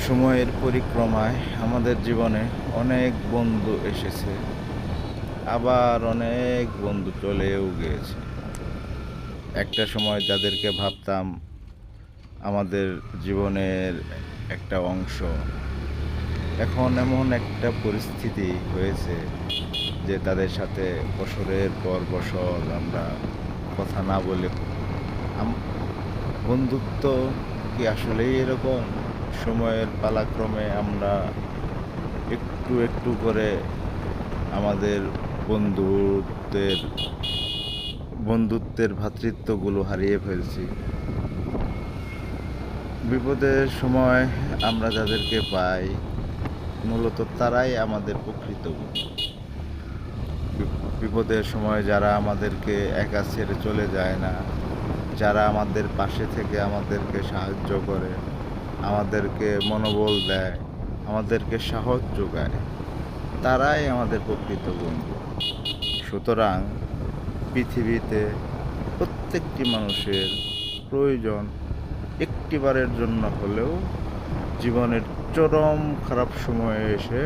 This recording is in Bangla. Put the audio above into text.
সময়ের পরিক্রমায় আমাদের জীবনে অনেক বন্ধু এসেছে, আবার অনেক বন্ধু চলেও গিয়েছে। একটা সময় যাদেরকে ভাবতাম আমাদের জীবনের একটা অংশ, এখন এমন একটা পরিস্থিতি হয়েছে যে তাদের সাথে বছরের পর বছর আমরা কথা না বলে বন্ধুত্ব কি আসলেই এরকম? সময়ের পালাক্রমে আমরা একটু একটু করে আমাদের বন্ধুত্বের বন্ধুত্বের ভ্রাতৃত্বগুলো হারিয়ে ফেলছি। বিপদের সময় আমরা যাদেরকে পাই, মূলত তারাই আমাদের প্রকৃত বন্ধু। বিপদের সময় যারা আমাদেরকে একা ছেড়ে চলে যায় না, যারা আমাদের পাশে থেকে আমাদেরকে সাহায্য করে, আমাদেরকে মনোবল দেয়, আমাদেরকে সাহস যোগায়, তারাই আমাদের প্রকৃত বন্ধু। সুতরাং পৃথিবীতে প্রত্যেকটি মানুষের প্রয়োজন একটিবারের জন্য হলেও জীবনের চরম খারাপ সময়ে এসে